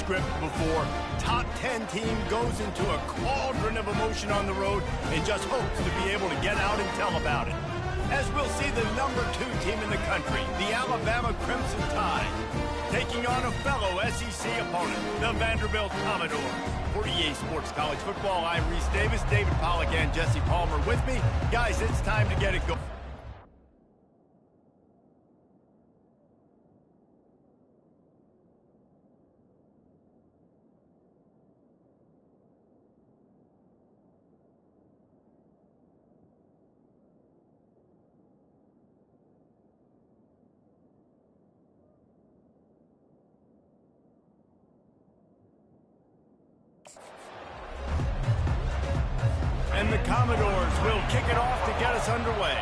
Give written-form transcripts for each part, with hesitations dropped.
script before. Top 10 team goes into a cauldron of emotion on the road and just hopes to be able to get out and tell about it. As we'll see the number 2 team in the country, the Alabama Crimson Tide, taking on a fellow SEC opponent, the Vanderbilt Commodores. For EA Sports College Football, I'm Reese Davis, David Pollack, and Jesse Palmer with me. Guys, it's time to get it going. And the Commodores will kick it off to get us underway.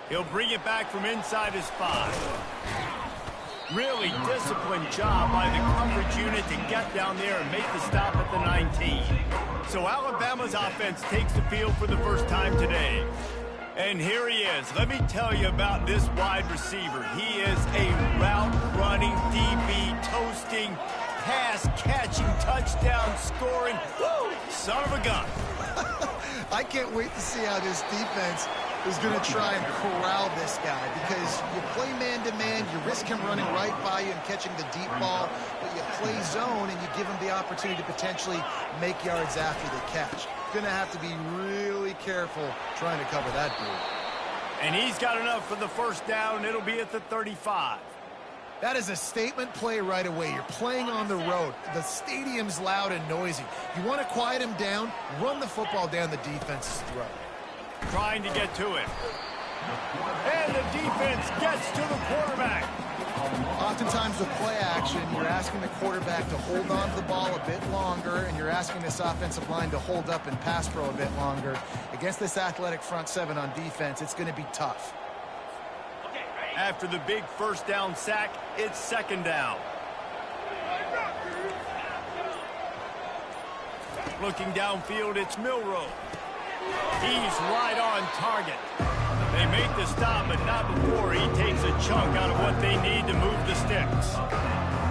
He'll bring it back from inside his 5. Really disciplined job by the coverage unit to get down there and make the stop at the 19. So Alabama's offense takes the field for the first time today. And here he is. Let me tell you about this wide receiver. He is a route-running, DB, toasting, pass-catching, touchdown-scoring, son of a gun. I can't wait to see how this defense is going to try and corral this guy, because you play man-to-man, you risk him running right by you and catching the deep ball, but you play zone and you give him the opportunity to potentially make yards after the catch. Going to have to be really careful trying to cover that dude. And he's got enough for the first down. It'll be at the 35. That is a statement play right away. You're playing on the road. The stadium's loud and noisy. You want to quiet him down, run the football down the defense's throat. Trying to get to it. And the defense gets to the quarterback. Oftentimes with play action, you're asking the quarterback to hold on to the ball a bit longer, and you're asking this offensive line to hold up and pass pro a bit longer. Against this athletic front 7 on defense, it's going to be tough. After the big first down sack, it's second down. Looking downfield, it's Milroe. He's right on target. They make the stop, but not before he takes a chunk out of what they need to move the sticks.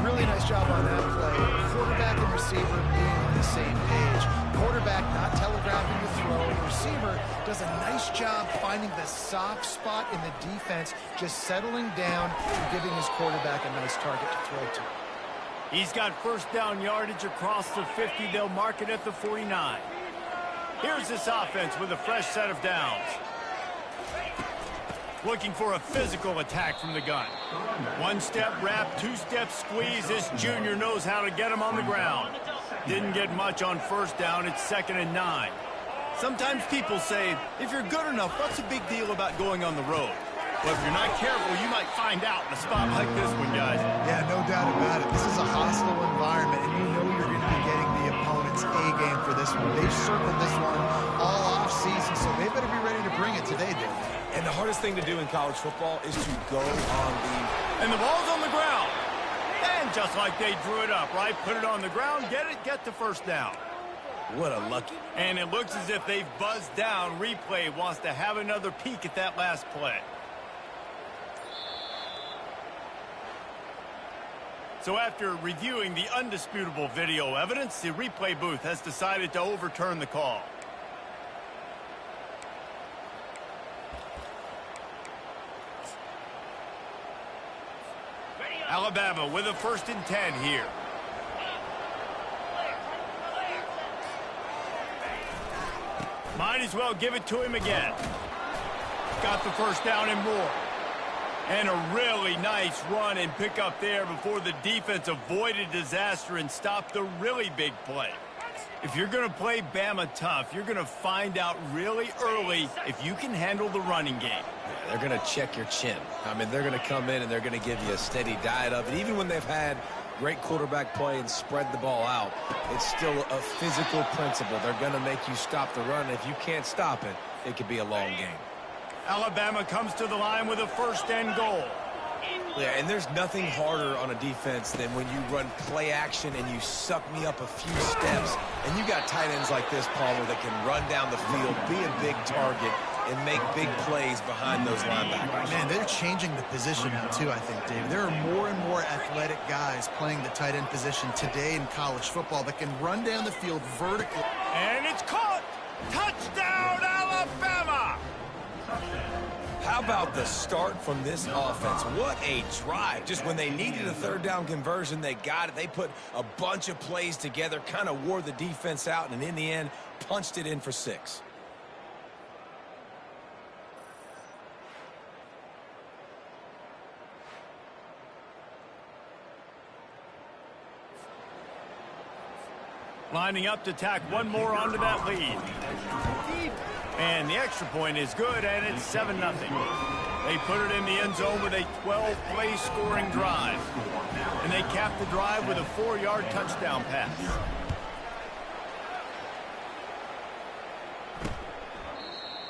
Really nice job on that play. Quarterback and receiver being on the same page. Quarterback not telegraphing the throw. The receiver does a nice job finding the soft spot in the defense, just settling down and giving his quarterback a nice target to throw to. He's got first down yardage across the 50. They'll mark it at the 49. Here's this offense with a fresh set of downs. Looking for a physical attack from the gun. One-step wrap, two-step squeeze. This junior knows how to get him on the ground. Didn't get much on first down. It's 2nd and 9. Sometimes people say, if you're good enough, what's the big deal about going on the road? Well, if you're not careful, you might find out in a spot like this one, guys. Yeah, no doubt about it. This is a hostile environment, and you know you're going to be getting the opponent's A-game for this one. They've circled this one all off-season, so they better be ready to bring it today, Dave. And the hardest thing to do in college football is to go on the... And the ball's on the ground. And just like they drew it up, right? Put it on the ground, get the first down. What a lucky... And it looks as if they've buzzed down. Replay wants to have another peek at that last play. So after reviewing the undisputable video evidence, the replay booth has decided to overturn the call. Alabama with a 1st and 10 here. Might as well give it to him again. Got the first down and more. And a really nice run and pick up there before the defense avoided disaster and stopped the really big play. If you're going to play Bama tough, you're going to find out really early if you can handle the running game. They're going to check your chin. I mean, they're going to come in and they're going to give you a steady diet of it. Even when they've had great quarterback play and spread the ball out, it's still a physical principle. They're going to make you stop the run. If you can't stop it, it could be a long game. Alabama comes to the line with a 1st and goal. Yeah, and there's nothing harder on a defense than when you run play action and you suck me up a few steps. And you got tight ends like this, Palmer, that can run down the field, be a big target, and make big plays behind those linebackers. Man, they're changing the position now, too, I think, David. There are more and more athletic guys playing the tight end position today in college football that can run down the field vertically. And it's caught! Touchdown, Alabama! How about the start from this offense? What a drive. Just when they needed a third down conversion, they got it. They put a bunch of plays together, kind of wore the defense out, and in the end, punched it in for 6. Lining up to tack one more onto that lead. And the extra point is good, and it's 7-0. They put it in the end zone with a 12-play scoring drive. And they cap the drive with a 4-yard touchdown pass.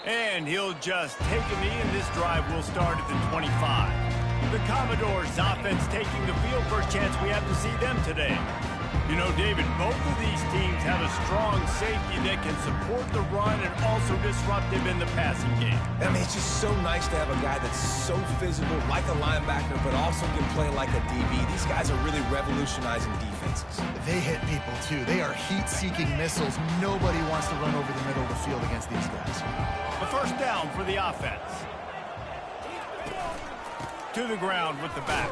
And he'll just take a knee, and this drive will start at the 25. The Commodores' offense taking the field. First chance we have to see them today. You know, David, both of these teams have a strong safety that can support the run and also disruptive in the passing game. I mean, it's just so nice to have a guy that's so physical, like a linebacker, but also can play like a DB. These guys are really revolutionizing defenses. They hit people, too. They are heat-seeking missiles. Nobody wants to run over the middle of the field against these guys. The first down for the offense. To the ground with the back.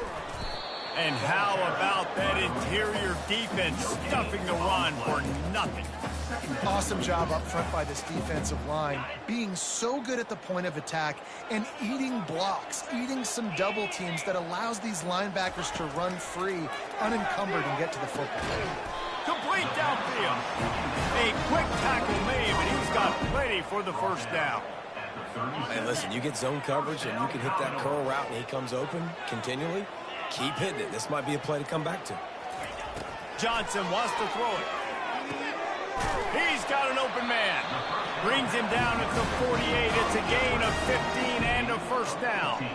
And how about that interior defense stuffing the run for nothing? Awesome job up front by this defensive line, being so good at the point of attack and eating blocks, eating some double teams that allows these linebackers to run free, unencumbered, and get to the football. Complete downfield. A quick tackle made, but he's got plenty for the first down. Hey, listen, you get zone coverage and you can hit that curl route and he comes open continually. Keep hitting it. This might be a play to come back to. Johnson wants to throw it. He's got an open man. Brings him down at the 48. It's a gain of 15 and a first down.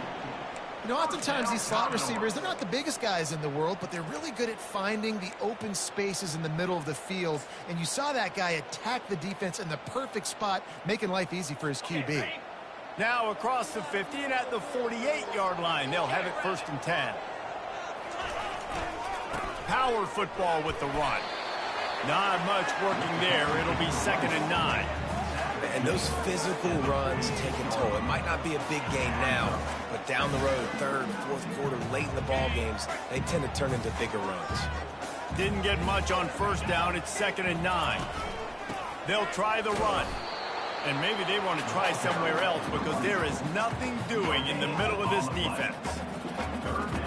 You know, oftentimes these slot receivers, they're not the biggest guys in the world, but they're really good at finding the open spaces in the middle of the field. And you saw that guy attack the defense in the perfect spot, making life easy for his QB. Now across the 50 and at the 48-yard line, they'll have it 1st and 10. Power football with the run. Not much working there. It'll be 2nd and 9. And those physical runs take a toll. It might not be a big game now, but down the road, 3rd, 4th quarter, late in the ball games, they tend to turn into bigger runs. Didn't get much on 1st down. It's 2nd and 9. They'll try the run. And maybe they want to try somewhere else because there is nothing doing in the middle of this defense.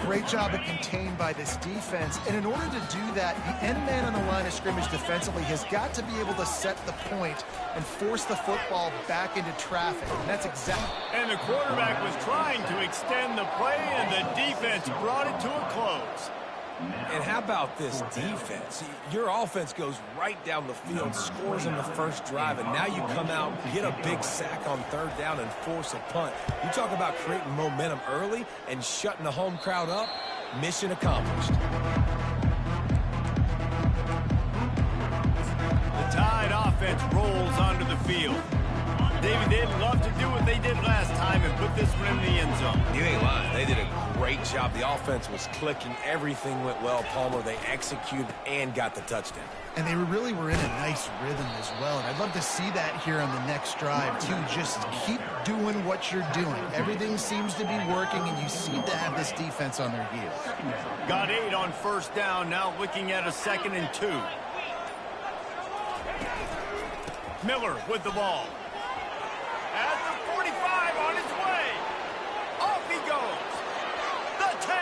Great job at contained by this defense. And in order to do that, the end man on the line of scrimmage defensively has got to be able to set the point and force the football back into traffic. And that's exactly... And the quarterback was trying to extend the play, and the defense brought it to a close. And how about this defense? Your offense goes right down the field, scores on the first drive, and now you come out, get a big sack on 3rd down, and force a punt. You talk about creating momentum early and shutting the home crowd up. Mission accomplished. The Tide offense rolls onto the field. David, they'd love to do what they did last time and put this one in the end zone. You ain't lying. They did a great job. The offense was clicking. Everything went well, Palmer. They executed and got the touchdown. And they really were in a nice rhythm as well. And I'd love to see that here on the next drive, too. Just keep doing what you're doing. Everything seems to be working, and you seem to have this defense on their heels. Got 8 on 1st down. Now looking at a 2nd and 2. Miller with the ball. At the 45, on his way. Off he goes. The 10.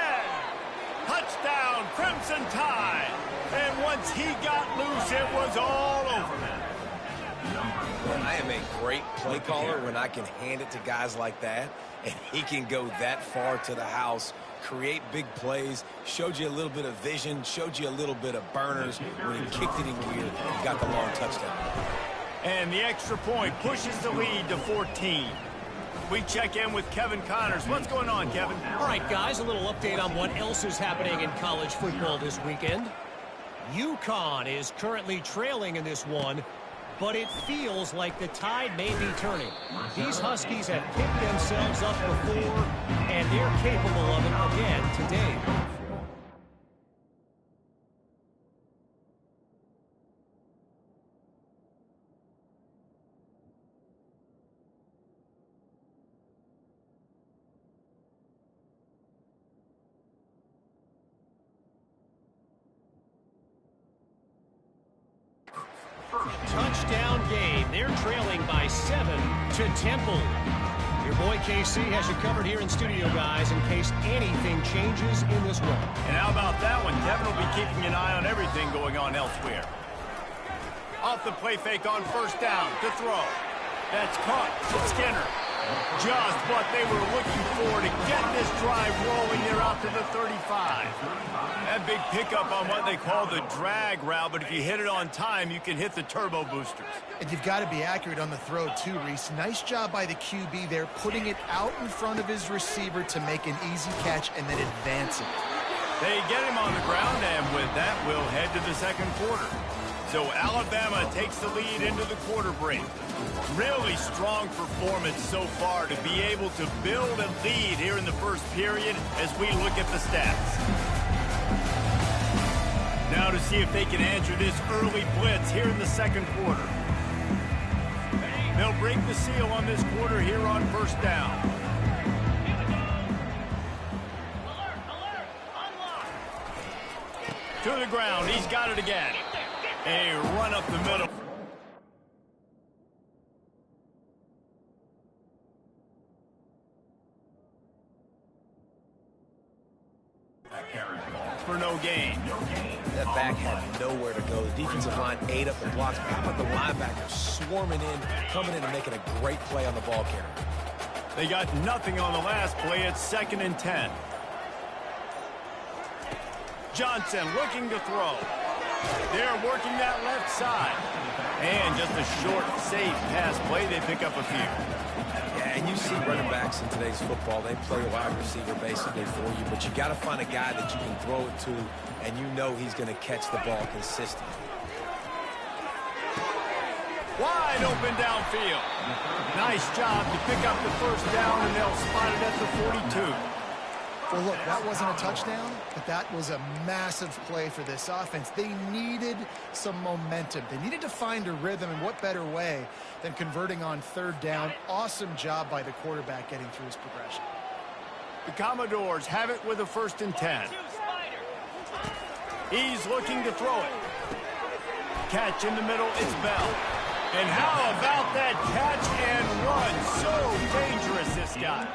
Touchdown, Crimson Tide. And once he got loose, it was all over. Well, I am a great play caller when I can hand it to guys like that, and he can go that far to the house, create big plays, showed you a little bit of vision, showed you a little bit of burners. When he kicked it in gear, he got the long touchdown. And the extra point pushes the lead to 14. We check in with Kevin Connors. What's going on, Kevin? All right, guys, a little update on what else is happening in college football this weekend. UConn is currently trailing in this one, but it feels like the tide may be turning. These Huskies have picked themselves up before, and they're capable of it again today. Touchdown game. They're trailing by 7 to Temple. Your boy KC has you covered here in studio, guys, in case anything changes in this one. And how about that one? Devin will be keeping an eye on everything going on elsewhere. Off the play fake on first down to throw. That's caught. Skinner. Just what they were looking for to get this drive rolling. They're out to the 35. That big pickup on what they call the drag route, but if you hit it on time, you can hit the turbo boosters. And you've got to be accurate on the throw, too, Reese. Nice job by the QB there, putting it out in front of his receiver to make an easy catch and then advance it. They get him on the ground, and with that, we'll head to the second quarter. So Alabama takes the lead into the quarter break. Really strong performance so far to be able to build a lead here in the first period as we look at the stats. Now to see if they can answer this early blitz here in the second quarter. They'll break the seal on this quarter here on first down. To the ground, he's got it again. A run up the middle. For no gain. That back had nowhere to go. The defensive line ate up the blocks. But how about the linebackers swarming in, coming in and making a great play on the ball carrier? They got nothing on the last play. It's 2nd and 10. Johnson looking to throw. They're working that left side. And just a short, safe pass play. They pick up a few. Yeah, and you see running backs in today's football, they play a wide receiver basically for you, but you got to find a guy that you can throw it to, and you know he's going to catch the ball consistently. Wide open downfield. Nice job to pick up the first down, and they'll spot it at the 42. Well, look, that wasn't a touchdown, but that was a massive play for this offense. They needed some momentum. They needed to find a rhythm, and what better way than converting on third down. Awesome job by the quarterback getting through his progression. The Commodores have it with a 1st and 10. He's looking to throw it. Catch in the middle, it's Bell. And how about that catch and run? So dangerous, this guy.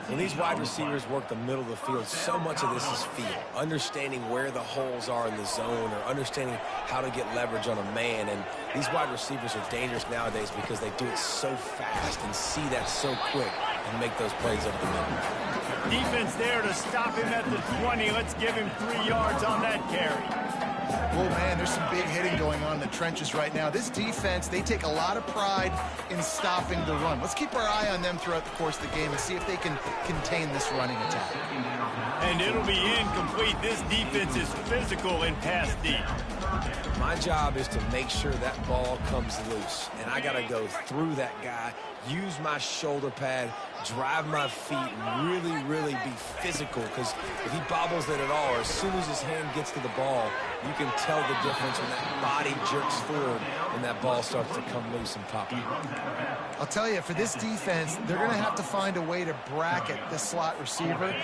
When these wide receivers work the middle of the field, so much of this is feel. Understanding where the holes are in the zone, or understanding how to get leverage on a man. And these wide receivers are dangerous nowadays because they do it so fast and see that so quick and make those plays over the middle. Defense there to stop him at the 20. Let's give him 3 yards on that carry. Oh, man, there's some big hitting going on in the trenches right now. This defense, they take a lot of pride in stopping the run. Let's keep our eye on them throughout the course of the game and see if they can contain this running attack. And it'll be incomplete. This defense is physical in pass deep. My job is to make sure that ball comes loose, and I got to go through that guy, use my shoulder pad, drive my feet, and really, really be physical, because if he bobbles it at all, or as soon as his hand gets to the ball, you can tell the difference when that body jerks forward and that ball starts to come loose and pop out. I'll tell you, for this defense, they're going to have to find a way to bracket the slot receiver.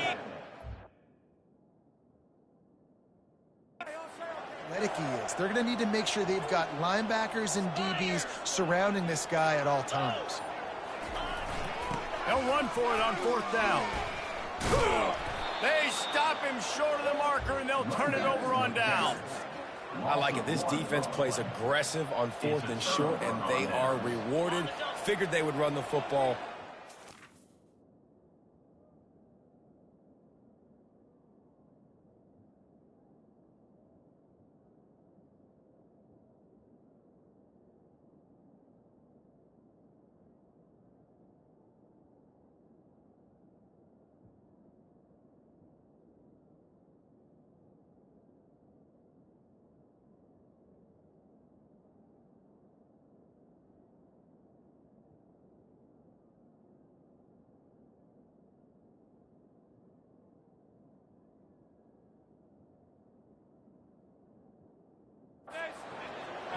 Athletic he is. They're going to need to make sure they've got linebackers and DBs surrounding this guy at all times. They'll run for it on 4th down. They stop him short of the marker, and they'll turn it over on down. I like it. This defense plays aggressive on 4th and short, and they are rewarded. Figured they would run the football.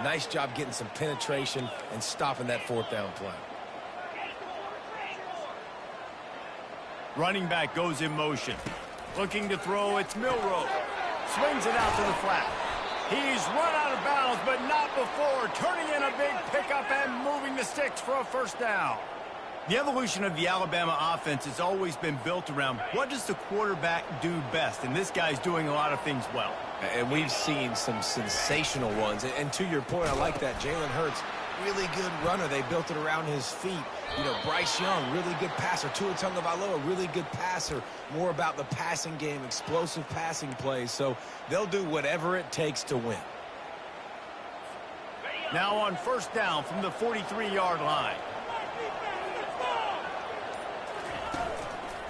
Nice job getting some penetration and stopping that fourth down play. Running back goes in motion. Looking to throw, it's Milroe. Swings it out to the flat. He's run out of bounds, but not before turning in a big pickup and moving the sticks for a first down. The evolution of the Alabama offense has always been built around what does the quarterback do best, and this guy's doing a lot of things well. And we've seen some sensational ones. And to your point, I like that. Jalen Hurts, really good runner. They built it around his feet. You know, Bryce Young, really good passer. Tua Tagovailoa, really good passer. More about the passing game, explosive passing plays. So they'll do whatever it takes to win. Now on first down from the 43-yard line.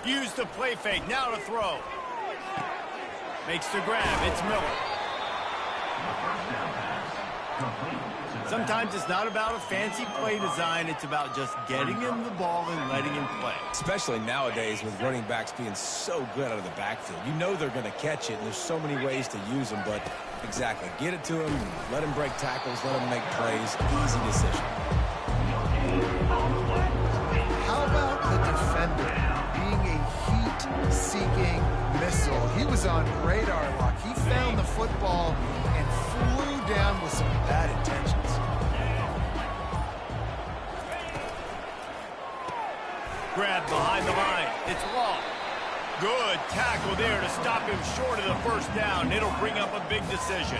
Use the play fake. Now to throw. Makes the grab. It's Miller. Sometimes it's not about a fancy play design. It's about just getting him the ball and letting him play. Especially nowadays with running backs being so good out of the backfield. You know they're going to catch it, and there's so many ways to use them. But exactly, get it to him, let him break tackles, let him make plays. Easy decision. How about the defender being a heat-seeking missile? He was on radar lock. He found the football and flew down with some bad intentions. Grab behind the line. It's long. Good tackle there to stop him short of the first down. It'll bring up a big decision.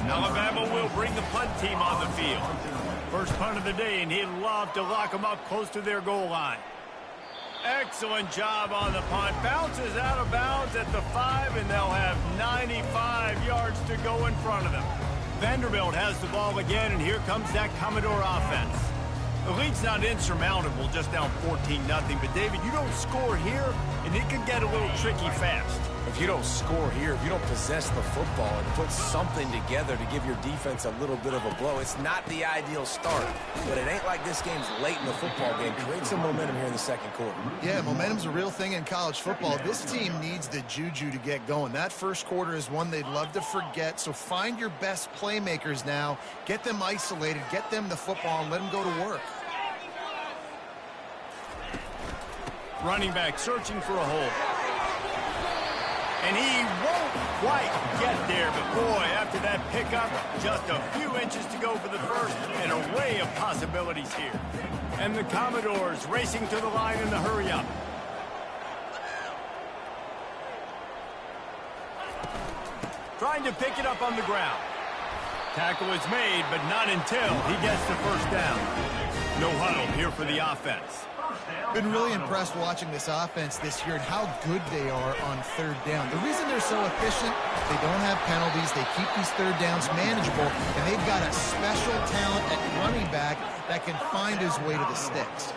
Alabama will bring the punt team on the field. First punt of the day, and he'd love to lock them up close to their goal line. Excellent job on the punt. Bounces out of bounds at the 5, and they'll have 95 yards to go in front of them. Vanderbilt has the ball again, and here comes that Commodore offense. The lead's not insurmountable, just down 14-0. But, David, you don't score here, and it could get a little tricky fast. If you don't score here, if you don't possess the football and put something together to give your defense a little bit of a blow, it's not the ideal start. But it ain't like this game's late in the football game. Create some momentum here in the second quarter. Yeah, momentum's a real thing in college football. This team needs the juju to get going. That first quarter is one they'd love to forget. So find your best playmakers now. Get them isolated. Get them the football and let them go to work. Running back searching for a hole. And he won't quite get there, but boy, after that pickup, just a few inches to go for the first, and an array of possibilities here. And the Commodores racing to the line in the hurry-up. Trying to pick it up on the ground. Tackle is made, but not until he gets the first down. No huddle here for the offense. Been really impressed watching this offense this year and how good they are on third down. The reason they're so efficient, they don't have penalties. They keep these third downs manageable, and they've got a special talent at running back that can find his way to the sticks.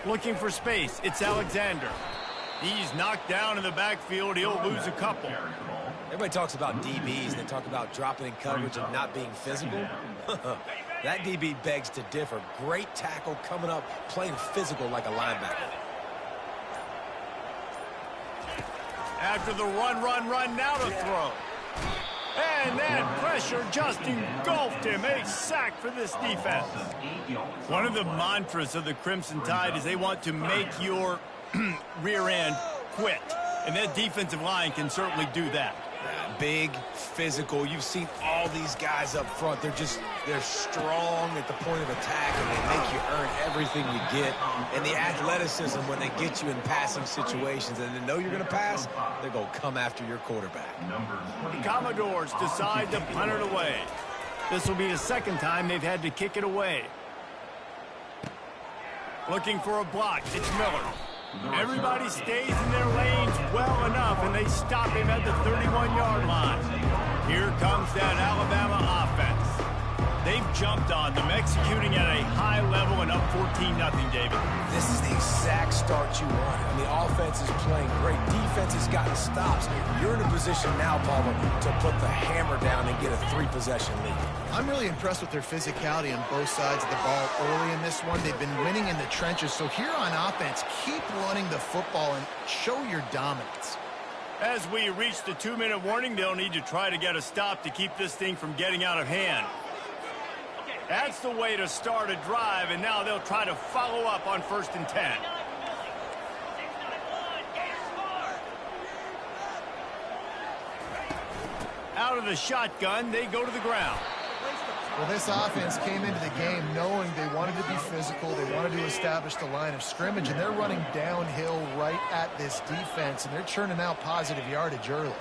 Looking for space. It's Alexander. He's knocked down in the backfield. He'll lose a couple. Everybody talks about DBs, and they talk about dropping in coverage and not being physical. That DB begs to differ. Great tackle coming up, playing physical like a linebacker. After the run, now to throw. And that pressure just engulfed him. A sack for this defense. One of the mantras of the Crimson Tide is they want to make your rear end quit. And that defensive line can certainly do that. Big, physical. You've seen all these guys up front. They're strong at the point of attack, and they make you earn everything you get. And the athleticism when they get you in passing situations and they know you're going to pass, they're going to come after your quarterback. The Commodores decide to punt it away. This will be the second time they've had to kick it away. Looking for a block. It's Miller. Everybody stays in their lanes well enough, and they stop him at the 31-yard line. Here comes that Alabama offense. They've jumped on them, executing at a high level and up 14-0, David. This is the exact start you want. I mean, offense is playing great. Defense has gotten stops. You're in a position now, Palmer, to put the hammer down and get a 3-possession lead. I'm really impressed with their physicality on both sides of the ball early in this one. They've been winning in the trenches. So here on offense, keep running the football and show your dominance. As we reach the 2-minute warning, they'll need to try to get a stop to keep this thing from getting out of hand. That's the way to start a drive, and now they'll try to follow up on 1st and 10. Out of the shotgun, they go to the ground. Well, this offense came into the game knowing they wanted to be physical, they wanted to establish the line of scrimmage, and they're running downhill right at this defense, and they're churning out positive yardage early.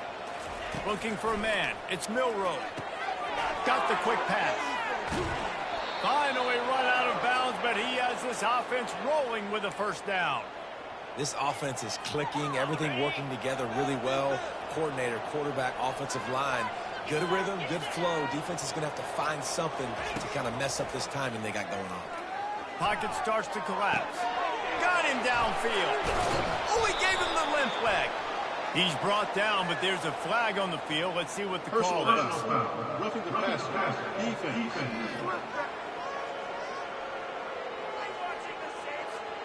Looking for a man. It's Milroe. Got the quick pass. Finally run out of bounds, but he has this offense rolling with a 1st down. This offense is clicking, everything working together really well. Coordinator, quarterback, offensive line. Good rhythm, good flow. Defense is going to have to find something to kind of mess up this timing they got going on. Pocket starts to collapse. Got him downfield. Oh, he gave him the limp leg. He's brought down, but there's a flag on the field. Let's see what the call is. Roughing the passer. Defense.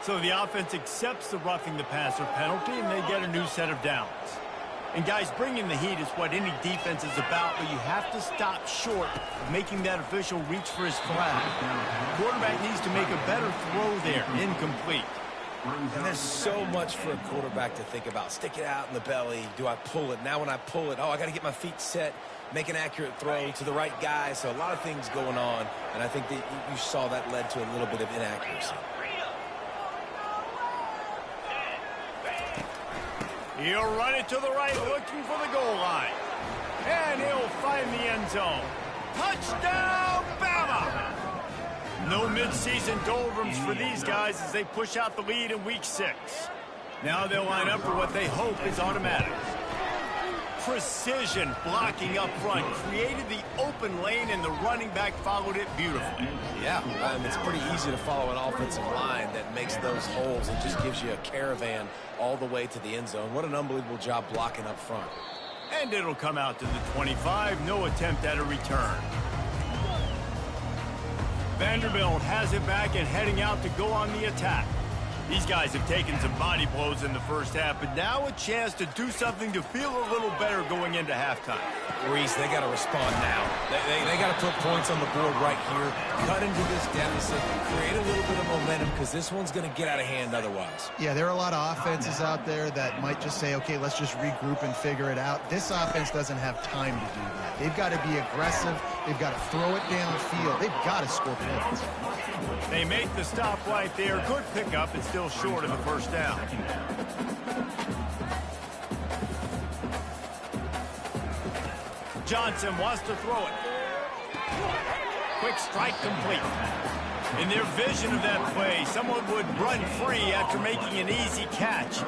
So the offense accepts the roughing the passer penalty, and they get a new set of downs. And guys, bringing the heat is what any defense is about, but you have to stop short of making that official reach for his flag. The quarterback needs to make a better throw there. Incomplete. And there's so much for a quarterback to think about. Stick it out in the belly. Do I pull it? Now when I pull it, I got to get my feet set, make an accurate throw to the right guy. So a lot of things going on, and I think that you saw that led to a little bit of inaccuracy. He'll run it to the right, looking for the goal line. And he'll find the end zone. Touchdown, Bama! No midseason doldrums for these guys as they push out the lead in Week 6. Now they'll line up for what they hope is automatic. Precision blocking up front created the open lane, and the running back followed it beautifully. Yeah, it's pretty easy to follow an offensive line that makes those holes and just gives you a caravan all the way to the end zone. What an unbelievable job blocking up front. And it'll come out to the 25. No attempt at a return. Vanderbilt has it back and heading out to go on the attack. These guys have taken some body blows in the first half, but now a chance to do something to feel a little better going into halftime. Reese, they got to respond now. They got to put points on the board right here, cut into this deficit, create a little bit of momentum, because this one's going to get out of hand otherwise. Yeah, there are a lot of offenses out there that might just say, okay, let's just regroup and figure it out. This offense doesn't have time to do that. They've got to be aggressive. They've got to throw it downfield. They've got to score points. They make the stop right there. Good pickup. It's still short of the 1st down. Johnson wants to throw it. Quick strike complete. In their vision of that play, someone would run free after making an easy catch.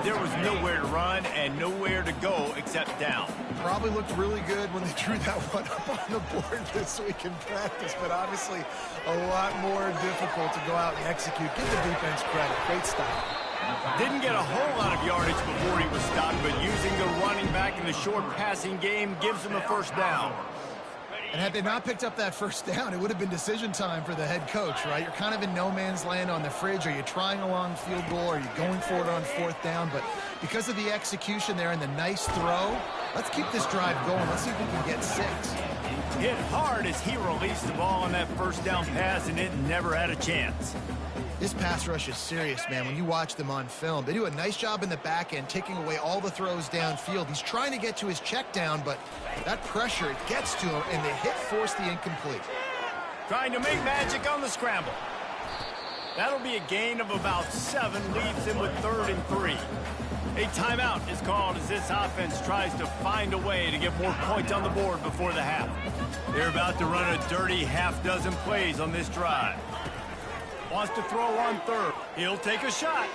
There was nowhere to run and nowhere to go except down. Probably looked really good when they drew that one up on the board this week in practice, but obviously a lot more difficult to go out and execute. Give the defense credit. Great stop. Didn't get a whole lot of yardage before he was stopped, but using the running back in the short passing game gives him a 1st down. And had they not picked up that 1st down, it would have been decision time for the head coach, right? You're kind of in no man's land on the fridge. Are you trying a long field goal? Are you going for it on 4th down? But because of the execution there and the nice throw, let's keep this drive going. Let's see if we can get 6. Hit hard as he released the ball on that 1st down pass, and it never had a chance. This pass rush is serious, man. When you watch them on film, they do a nice job in the back end, taking away all the throws downfield. He's trying to get to his check down, but that pressure, it gets to him, and the hit forced the incomplete. Trying to make magic on the scramble. That'll be a gain of about 7, leaves him with 3rd and 3. A timeout is called as this offense tries to find a way to get more points on the board before the half. They're about to run a dirty half-dozen plays on this drive. Wants to throw on 3rd. He'll take a shot.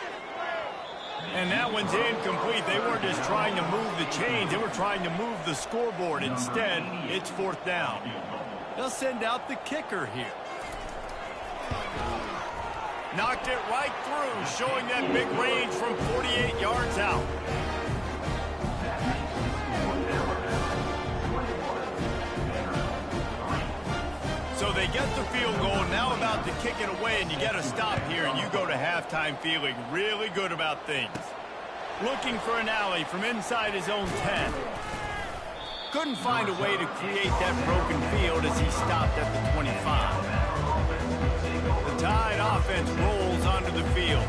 And that one's incomplete. They weren't just trying to move the chains. They were trying to move the scoreboard. Instead, it's 4th down. They'll send out the kicker here. Knocked it right through, showing that big range from 48 yards out. So they get the field goal, now about to kick it away, and you get a stop here, and you go to halftime feeling really good about things. Looking for an alley from inside his own 10. Couldn't find a way to create that broken field as he stopped at the 25. The Tide offense rolls onto the field.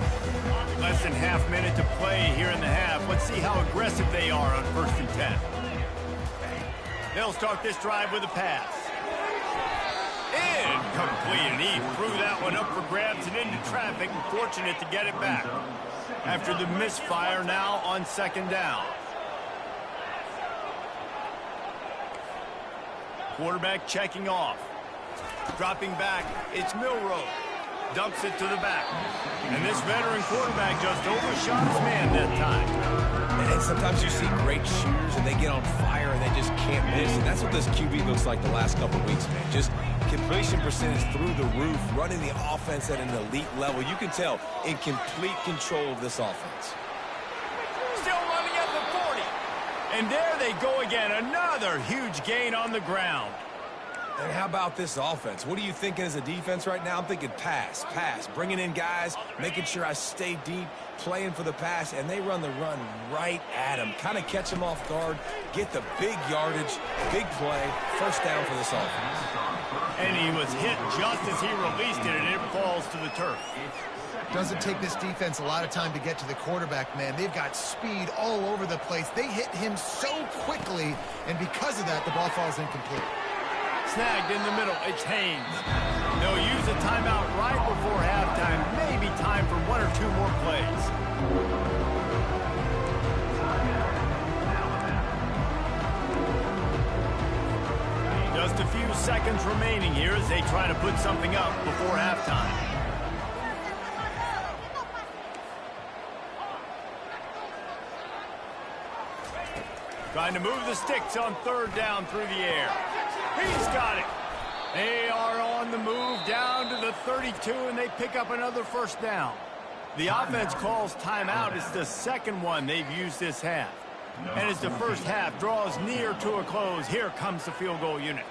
Less than half minute to play here in the half. Let's see how aggressive they are on 1st and 10. They'll start this drive with a pass. Incomplete, and he threw that one up for grabs and into traffic, and fortunate to get it back. After the misfire, now on 2nd down. Quarterback checking off. Dropping back, it's Milroe. Dumps it to the back. And this veteran quarterback just overshot his man that time. And sometimes you see great shooters and they get on fire and they just can't miss. And that's what this QB looks like the last couple of weeks, man. Just completion percentage through the roof, running the offense at an elite level. You can tell in complete control of this offense. Still running at the 40. And there they go again. Another huge gain on the ground. And how about this offense? What are you thinking as a defense right now? I'm thinking pass, bringing in guys, making sure I stay deep, playing for the pass, and they run the run right at him. Kind of catch him off guard, get the big yardage, big play, 1st down for this offense. And he was hit just as he released it, and it falls to the turf. Doesn't take this defense a lot of time to get to the quarterback, man. They've got speed all over the place. They hit him so quickly, and because of that, the ball falls incomplete. Snagged in the middle, it's Haynes. They'll use a timeout right before halftime. Maybe time for 1 or 2 more plays. Just a few seconds remaining here as they try to put something up before halftime. Trying to move the sticks on 3rd down through the air. He's got it. They are on the move down to the 32, and they pick up another 1st down. The offense calls timeout. It's the 2nd one they've used this half. And as the 1st half draws near to a close, here comes the field goal unit.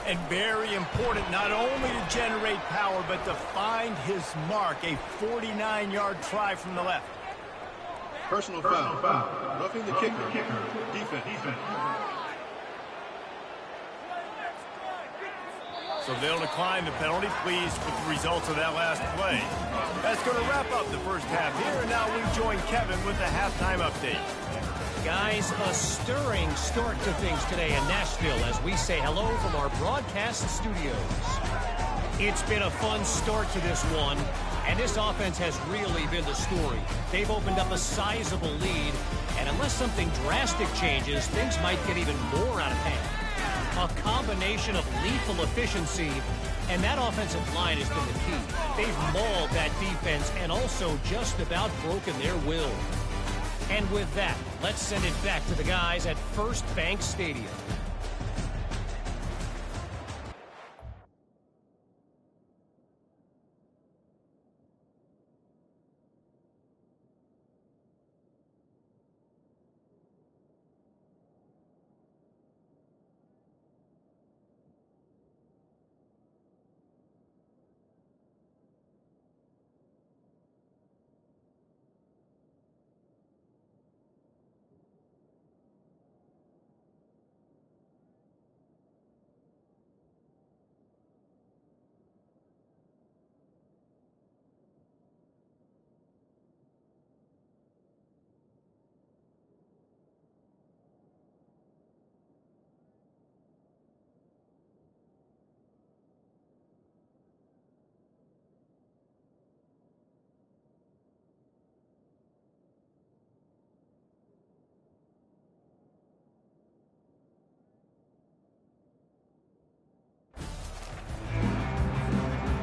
And very important not only to generate power, but to find his mark, a 49-yard try from the left. Personal foul. Roughing the kicker. Defense. So they'll decline the penalty, pleased with the results of that last play. That's going to wrap up the 1st half here, and now we join Kevin with the halftime update. Guys, a stirring start to things today in Nashville as we say hello from our broadcast studios. It's been a fun start to this one, and this offense has really been the story. They've opened up a sizable lead, and unless something drastic changes, things might get even more out of hand. A combination of lethal efficiency, and that offensive line has been the key. They've mauled that defense and also just about broken their will. And with that, let's send it back to the guys at First Bank Stadium.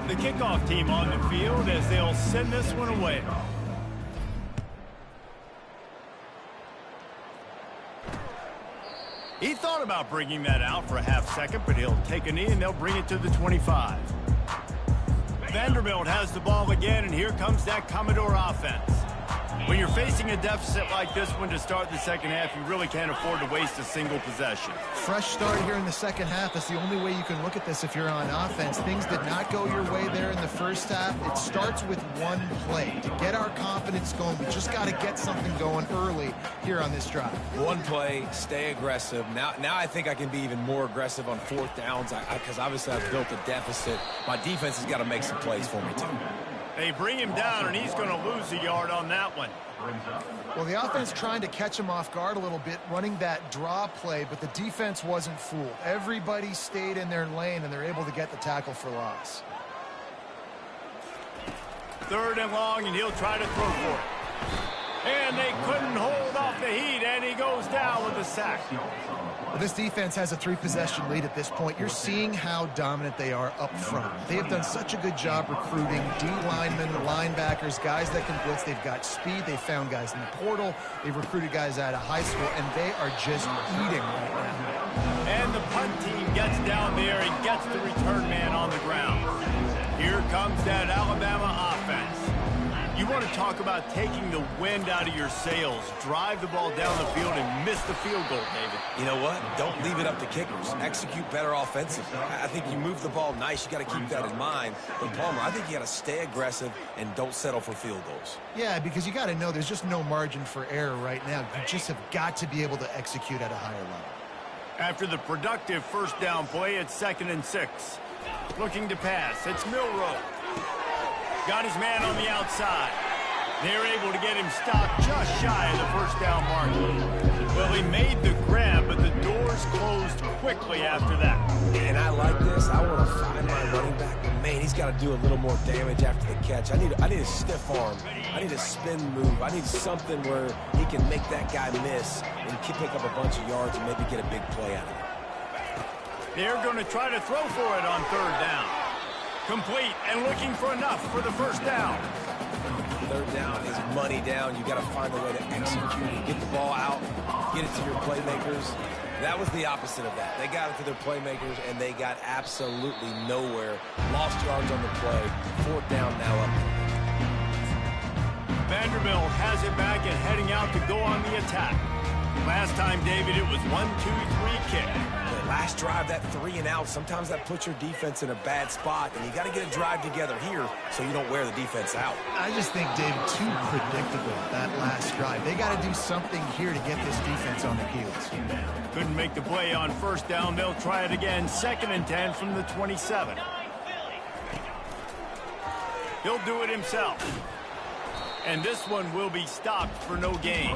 The kickoff team on the field as they'll send this one away. He thought about bringing that out for a half second, but he'll take a knee and they'll bring it to the 25. Vanderbilt has the ball again, and here comes that Commodore offense. When you're facing a deficit like this one to start the second half, you really can't afford to waste a single possession. Fresh start here in the second half. That's the only way you can look at this if you're on offense. Things did not go your way there in the first half. It starts with one play. To get our confidence going, we just got to get something going early here on this drive. One play, stay aggressive. Now I think I can be even more aggressive on fourth downs because obviously I've built a deficit. My defense has got to make some plays for me too. They bring him down, and he's going to lose a yard on that one. Well, the offense trying to catch him off guard a little bit, running that draw play, but the defense wasn't fooled. Everybody stayed in their lane, and they're able to get the tackle for loss. 3rd and long, and he'll try to throw for it. And they couldn't hold off the heat, and he goes down with a sack. Well, this defense has a 3-possession lead at this point. You're seeing how dominant they are up front. They have done such a good job recruiting D-linemen, linebackers, guys that can blitz. They've got speed. They found guys in the portal. They've recruited guys out of high school, and they are just eating right now. And the punt team gets down there and gets the return man on the ground. Here comes that Alabama offense. You want to talk about taking the wind out of your sails. Drive the ball down the field and miss the field goal, David. You know what? Don't leave it up to kickers. Execute better offensively. I think you move the ball nice. You got to keep that in mind. But, Palmer, I think you got to stay aggressive and don't settle for field goals. Yeah, because you got to know there's just no margin for error right now. You just have got to be able to execute at a higher level. After the productive first down play, it's 2nd and 6. Looking to pass. It's Milroe. Got his man on the outside. They're able to get him stopped just shy of the first down mark. Well, he made the grab, but the doors closed quickly after that. And I like this. I want to find my running back, but man, he's got to do a little more damage after the catch. I need a stiff arm. I need a spin move. I need something where he can make that guy miss and pick up a bunch of yards and maybe get a big play out of it. They're going to try to throw for it on 3rd down. Complete and looking for enough for the first down. 3rd down is money down. You got to find a way to execute and get the ball out, get it to your playmakers. That was the opposite of that. They got it to their playmakers, and they got absolutely nowhere. Lost yards on the play. 4th down now up. Vanderbilt has it back and heading out to go on the attack. Last time, David, it was 1-2-3 kick. Last drive, that 3 and out, sometimes that puts your defense in a bad spot, and you got to get a drive together here so you don't wear the defense out. I just think, David, too predictable, that last drive. They got to do something here to get this defense on their heels. Couldn't make the play on first down. They'll try it again. 2nd and 10 from the 27. He'll do it himself. And this one will be stopped for no gain.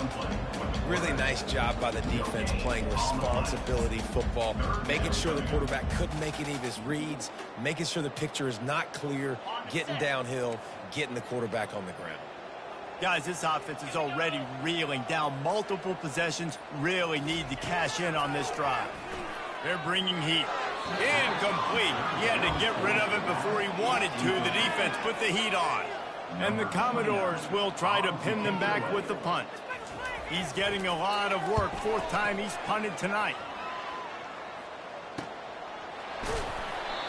Really nice job by the defense playing responsibility football, making sure the quarterback couldn't make any of his reads, making sure the picture is not clear, getting downhill, getting the quarterback on the ground. Guys, this offense is already reeling down multiple possessions. Really need to cash in on this drive. They're bringing heat. Incomplete. He had to get rid of it before he wanted to. The defense put the heat on. And the Commodores will try to pin them back with the punt. He's getting a lot of work. 4th time he's punted tonight.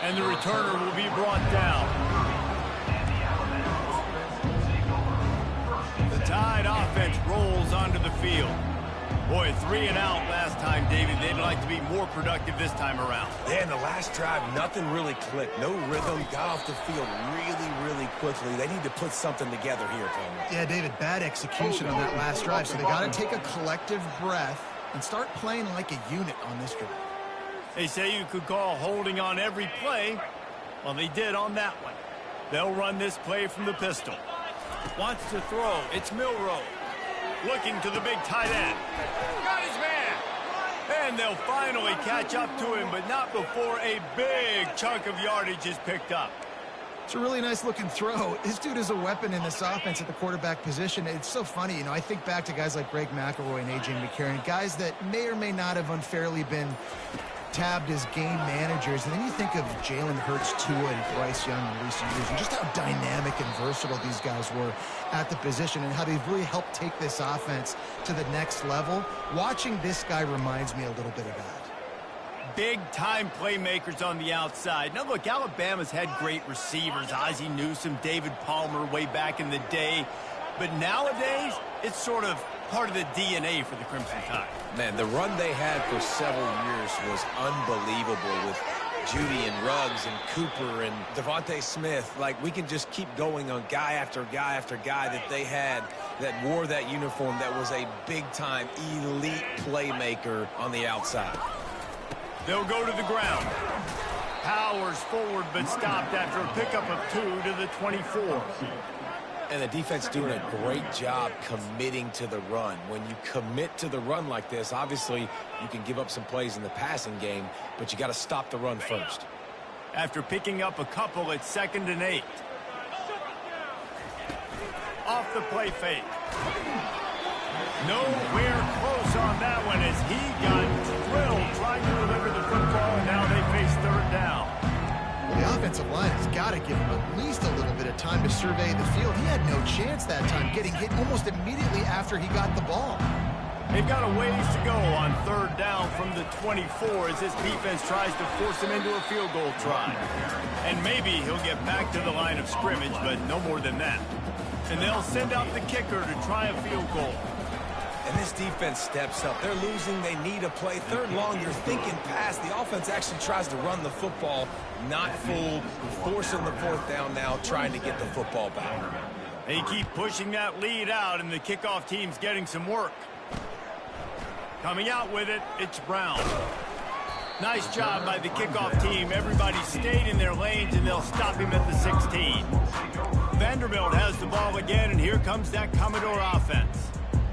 And the returner will be brought down. The Tide offense rolls onto the field. Boy, 3 and out last time, David. They'd like to be more productive this time around. Yeah, in the last drive, nothing really clicked. No rhythm. Got off the field really quickly. They need to put something together here, Tom. Yeah, David, bad execution on that last drive. So they got to take a collective breath and start playing like a unit on this drive. They say you could call holding on every play. Well, they did on that one. They'll run this play from the pistol. Wants to throw. It's Milroe. Looking to the big tight end. Got his man. And they'll finally catch up to him, but not before a big chunk of yardage is picked up. It's a really nice-looking throw. This dude is a weapon in this offense at the quarterback position. It's so funny, you know, I think back to guys like Greg McElroy and A.J. McCarron, guys that may or may not have unfairly been tabbed as game managers. And then you think of Jalen Hurts, Tua, and Bryce Young in recent years, and just how dynamic and versatile these guys were at the position and how they've really helped take this offense to the next level. Watching this guy reminds me a little bit of that. Big-time playmakers on the outside. Now, look, Alabama's had great receivers. Ozzie Newsome, David Palmer way back in the day. But nowadays, it's sort of part of the DNA for the Crimson Tide. Man, the run they had for several years was unbelievable with Judy and Ruggs and Cooper and Devontae Smith. Like, we can just keep going on guy after guy after guy that they had that wore that uniform that was a big-time elite playmaker on the outside. They'll go to the ground. Powers forward, but stopped after a pickup of 2 to the 24. And the defense doing a great job committing to the run. When you commit to the run like this, obviously you can give up some plays in the passing game, but you got to stop the run first. After picking up a couple, it's 2nd and 8. Off the play fake. Nowhere close on that one as he got drilled trying to deliver the football, and now they face 3rd down. Well, the offensive line has got to give him at least a little bit of time to survey the field. He had no chance that time, getting hit almost immediately after he got the ball. They've got a ways to go on 3rd down from the 24 as this defense tries to force him into a field goal try. And maybe he'll get back to the line of scrimmage, but no more than that. And they'll send out the kicker to try a field goal. And this defense steps up. They're losing. They need a play. 3rd long, you're thinking pass. The offense actually tries to run the football, not fooled, forcing the 4th down now, trying to get the football back. They keep pushing that lead out, and the kickoff team's getting some work. Coming out with it, it's Brown. Nice job by the kickoff team. Everybody stayed in their lanes, and they'll stop him at the 16. Vanderbilt has the ball again, and here comes that Commodore offense.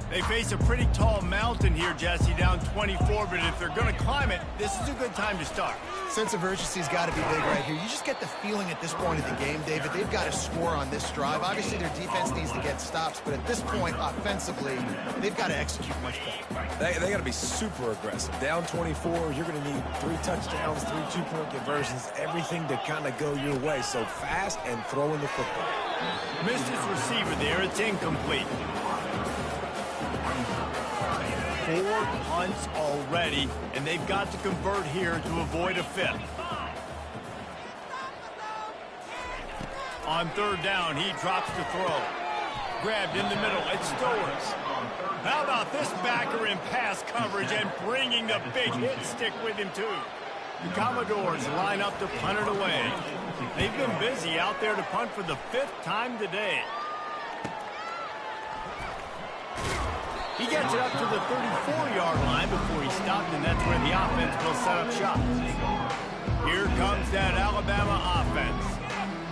They face a pretty tall mountain here, Jesse, down 24, but if they're going to climb it, this is a good time to start. Sense of urgency's got to be big right here. You just get the feeling at this point of the game, David, they've got to score on this drive. Obviously, their defense needs to get stops, but at this point, offensively, they've got to execute much better. They got to be super aggressive. Down 24, you're going to need 3 touchdowns, 3 two-point conversions, everything to kind of go your way. So fast and throwing the football. Missed his receiver there. It's incomplete. 4 punts already, and they've got to convert here to avoid a 5th. On 3rd down, he drops the throw. Grabbed in the middle, it's Stowers. How about this backer in pass coverage and bringing the big hit stick with him, too? The Commodores line up to punt it away. They've been busy out there to punt for the 5th time today. He gets it up to the 34-yard line before he stopped, and that's where the offense will set up shop. Here comes that Alabama offense.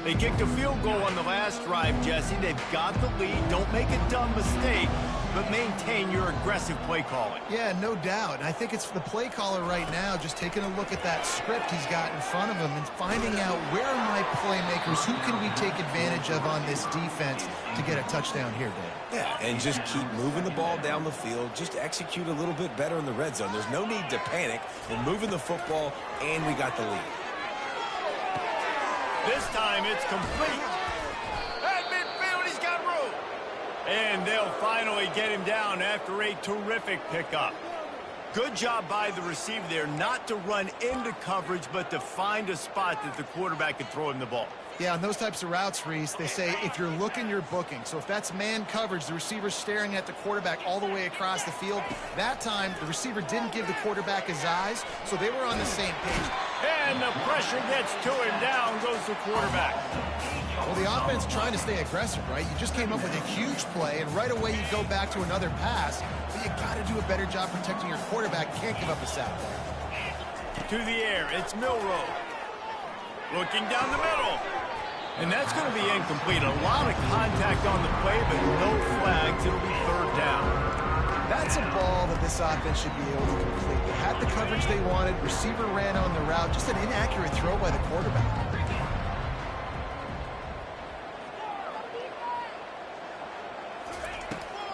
They kicked a field goal on the last drive, Jesse. They've got the lead. Don't make a dumb mistake, but maintain your aggressive play calling. Yeah, no doubt. And I think it's the play caller right now just taking a look at that script he's got in front of him and finding out where are my playmakers, who can we take advantage of on this defense to get a touchdown here, Dave. Yeah, and just keep moving the ball down the field. Just execute a little bit better in the red zone. There's no need to panic. We're moving the football, and we got the lead. This time it's complete. At midfield, he's got room. And they'll finally get him down after a terrific pickup. Good job by the receiver there, not to run into coverage, but to find a spot that the quarterback could throw him the ball. Yeah, on those types of routes, Reese, they say if you're looking, you're booking. So if that's man coverage, the receiver's staring at the quarterback all the way across the field. That time, the receiver didn't give the quarterback his eyes, so they were on the same page. And the pressure gets to him. Down goes the quarterback. Well, the offense trying to stay aggressive, right? You just came up with a huge play, and right away you go back to another pass. But you got to do a better job protecting your quarterback. Can't give up a sack there. To the air, it's Milrow. Looking down the middle. And that's going to be incomplete. A lot of contact on the play, but no flags. It'll be 3rd down. That's a ball that this offense should be able to complete. They had the coverage they wanted. Receiver ran on the route. Just an inaccurate throw by the quarterback.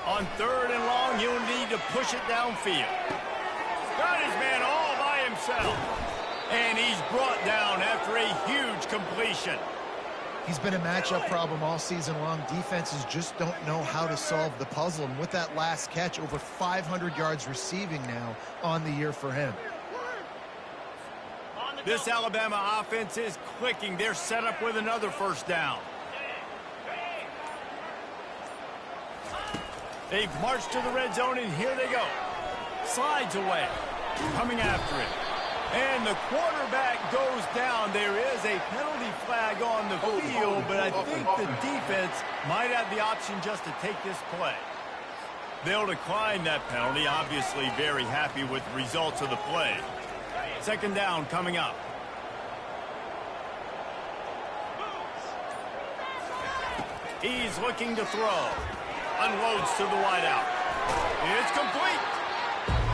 On 3rd and long, he'll need to push it downfield. Got his man all by himself. And he's brought down after a huge completion. He's been a matchup problem all season long. Defenses just don't know how to solve the puzzle. And with that last catch, over 500 yards receiving now on the year for him. This Alabama offense is clicking. They're set up with another 1st down. They've marched to the red zone, and here they go. Slides away. Coming after it. And the quarterback goes down. There is a penalty flag on the field, but I think the defense might have the option just to take this play. They'll decline that penalty. Obviously very happy with the results of the play. Second down coming up. He's looking to throw. Unloads to the wideout. It's complete.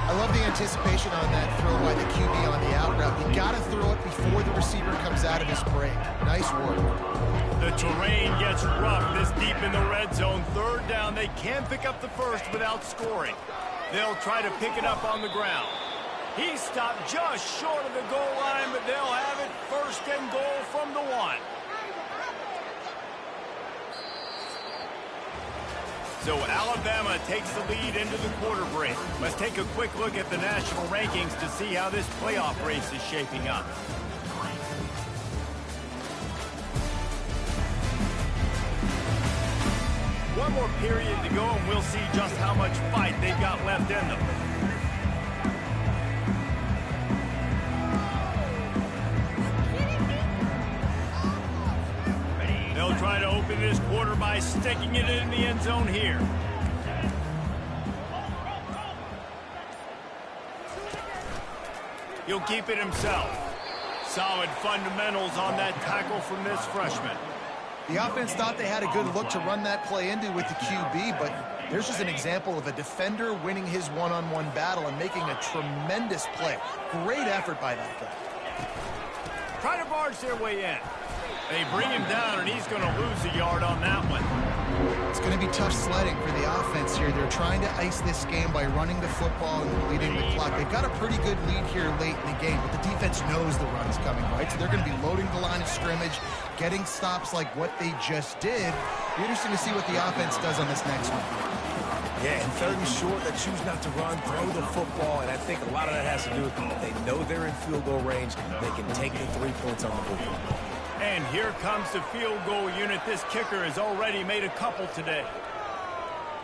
I love the anticipation on that throw by the QB on the out route. You got to throw it before the receiver comes out of his break. Nice work. The terrain gets rough this deep in the red zone. Third down. They can pick up the first without scoring. They'll try to pick it up on the ground. He stopped just short of the goal line, but they'll have it first and goal from the 1. So Alabama takes the lead into the quarter break. Let's take a quick look at the national rankings to see how this playoff race is shaping up. One more period to go, and we'll see just how much fight they've got left in them. They'll try to open this quarter by sticking it in the end zone here. He'll keep it himself. Solid fundamentals on that tackle from this freshman. The offense thought they had a good look to run that play into with the QB, but there's just an example of a defender winning his one-on-one battle and making a tremendous play. Great effort by that guy. Try to barge their way in. They bring him down, and he's going to lose a yard on that one. It's going to be tough sledding for the offense here. They're trying to ice this game by running the football and leading the clock. They've got a pretty good lead here late in the game, but the defense knows the run is coming, right? So they're going to be loading the line of scrimmage, getting stops like what they just did. Be interesting to see what the offense does on this next one. Yeah, and third and short, they choose not to run, throw the football, and I think a lot of that has to do with they know they're in field goal range. They can take the 3 points on the board. And here comes the field goal unit. This kicker has already made a couple today.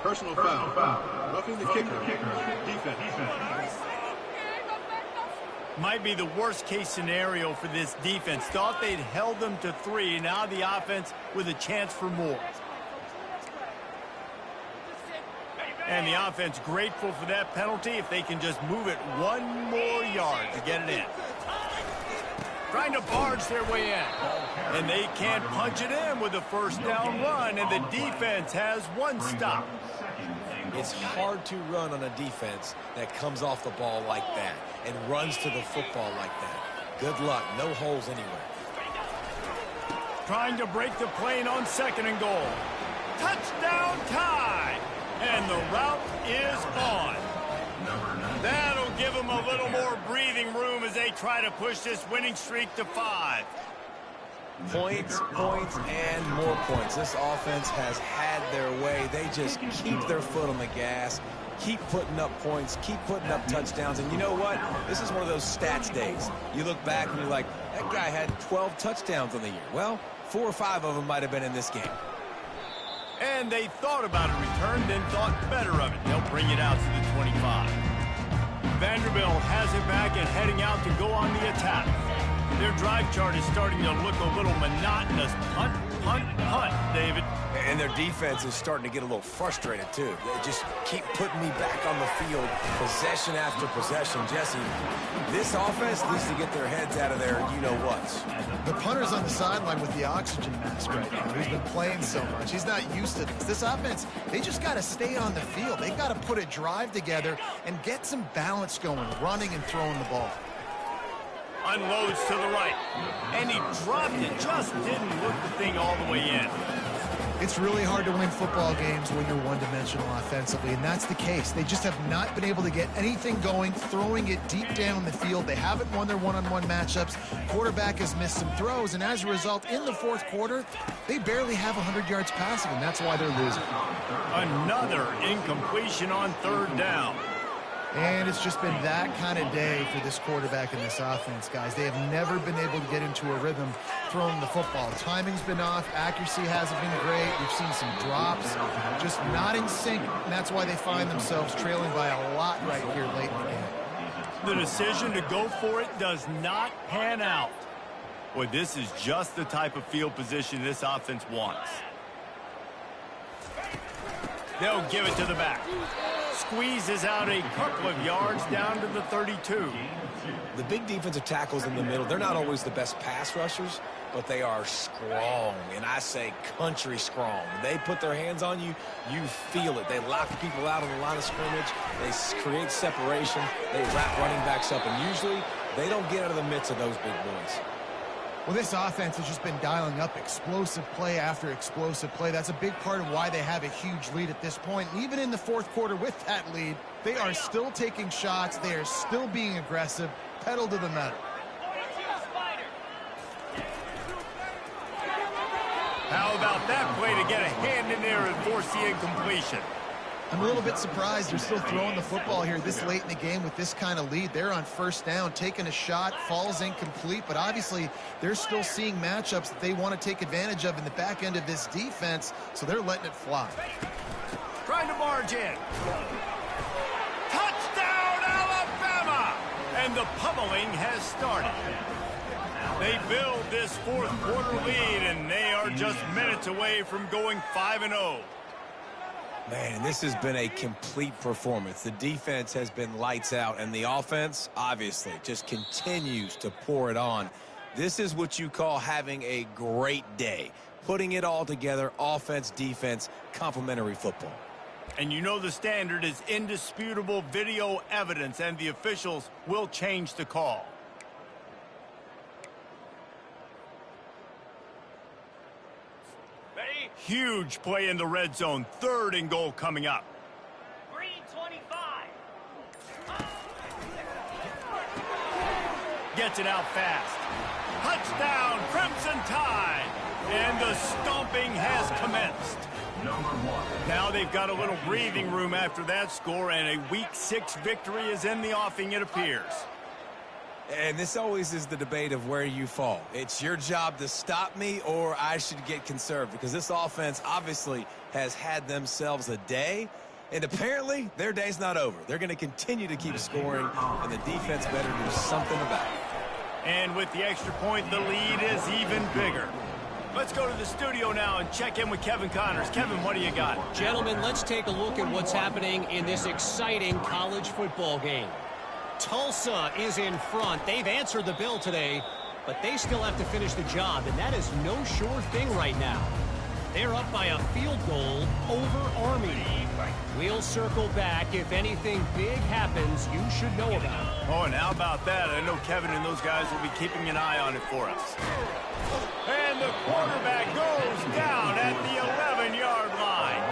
Personal foul. Roughing the kicker. Defense. Might be the worst case scenario for this defense. Thought they'd held them to 3. Now the offense with a chance for more. And the offense grateful for that penalty if they can just move it 1 more yard to get it in. Trying to barge their way in. And they can't punch it in with a first down run, and the defense has 1 stop. It's hard to run on a defense that comes off the ball like that and runs to the football like that. Good luck. No holes anywhere. Trying to break the plane on 2nd and goal. Touchdown tie! And the route is on. That'll give them a little more breathing room as they try to push this winning streak to 5. Points, and more points. This offense has had their way. They just keep their foot on the gas, keep putting up points, keep putting up touchdowns. And you know what? This is one of those stats days. You look back and you're like, that guy had 12 touchdowns on the year. Well, 4 or 5 of them might have been in this game. And they thought about a return, then thought better of it. They'll bring it out to the 25. Vanderbilt has it back and heading out to go on the attack. Their drive chart is starting to look a little monotonous. Punt, punt, punt, David. And their defense is starting to get a little frustrated, too. They just keep putting me back on the field, possession after possession. Jesse, this offense needs to get their heads out of their you-know-whats. The punter's on the sideline with the oxygen mask right now. He's been playing so much. He's not used to this. This offense, they just got to stay on the field. They got to put a drive together and get some balance going, running and throwing the ball. Unloads to the right. And he dropped it. Just didn't look the thing all the way in. It's really hard to win football games when you're one-dimensional offensively, and that's the case. They just have not been able to get anything going, throwing it deep down the field. They haven't won their one-on-one matchups. Quarterback has missed some throws, and as a result, in the 4th quarter, they barely have 100 yards passing, and that's why they're losing. Another incompletion on 3rd down. And it's just been that kind of day for this quarterback and this offense, guys. They have never been able to get into a rhythm throwing the football. Timing's been off. Accuracy hasn't been great. We've seen some drops, just not in sync. And that's why they find themselves trailing by a lot right here late in the game. The decision to go for it does not pan out. Boy, this is just the type of field position this offense wants. They'll give it to the back. Squeezes out a couple of yards down to the 32. The big defensive tackles in the middle, they're not always the best pass rushers, but they are strong, and I say country strong. When they put their hands on you, you feel it. They lock people out on the line of scrimmage. They create separation. They wrap running backs up, and usually they don't get out of the midst of those big boys. Well, this offense has just been dialing up explosive play after explosive play. That's a big part of why they have a huge lead at this point. And even in the fourth quarter with that lead, they are still taking shots. They are still being aggressive, pedal to the metal. How about that play to get a hand in there and force the incompletion? I'm a little bit surprised they're still throwing the football here this late in the game with this kind of lead. They're on first down, taking a shot, falls incomplete, but obviously they're still seeing matchups that they want to take advantage of in the back end of this defense, so they're letting it fly. Trying to barge in. Touchdown, Alabama! And the pummeling has started. They build this fourth quarter lead, and they are just minutes away from going 5-0. Man, this has been a complete performance. The defense has been lights out, and the offense, obviously, just continues to pour it on. This is what you call having a great day. Putting it all together, offense, defense, complementary football. And you know the standard is indisputable video evidence, and the officials will change the call. Huge play in the red zone. 3rd and goal coming up. Green 25. Gets it out fast. Touchdown, Crimson Tide. And the stomping has commenced. Now they've got a little breathing room after that score, and a Week 6 victory is in the offing, it appears. And this always is the debate of where you fall. It's your job to stop me, or I should get conserved, because this offense obviously has had themselves a day, and apparently their day's not over. They're going to continue to keep scoring, and the defense better do something about it. And with the extra point, the lead is even bigger. Let's go to the studio now and check in with Kevin Connors. Kevin, what do you got? Gentlemen, let's take a look at what's happening in this exciting college football game. Tulsa is in front. They've answered the bell today, but they still have to finish the job, and that is no sure thing right now. They're up by a field goal over Army. We'll circle back. If anything big happens, you should know about it. Oh, and how about that? I know Kevin and those guys will be keeping an eye on it for us. And the quarterback goes down at the 11-yard line.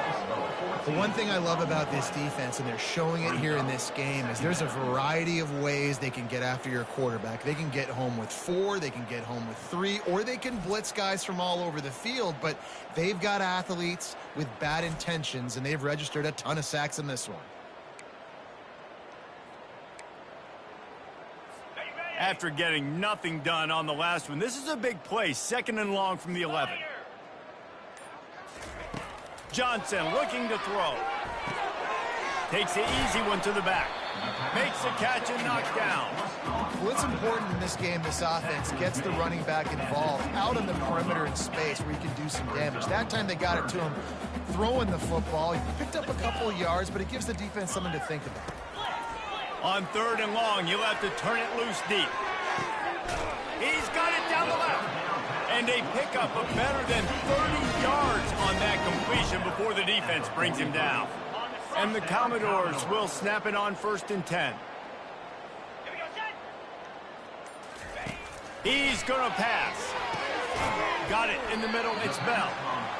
The one thing I love about this defense, and they're showing it here in this game, is there's a variety of ways they can get after your quarterback. They can get home with 4, they can get home with 3, or they can blitz guys from all over the field, but they've got athletes with bad intentions, and they've registered a ton of sacks in this one. After getting nothing done on the last one, this is a big play, 2nd and long from the 11. Johnson looking to throw. Takes the easy one to the back. Makes the catch and knocks down. What's important in this game, this offense gets the running back involved out on the perimeter in space where he can do some damage. That time they got it to him throwing the football. He picked up a couple of yards, but it gives the defense something to think about. On 3rd and long, you'll have to turn it loose deep. He's got it down the left. And they pick up a better than 30 yards on that completion before the defense brings him down. And the Commodores will snap it on 1st and 10. He's going to pass. Got it in the middle. It's Bell.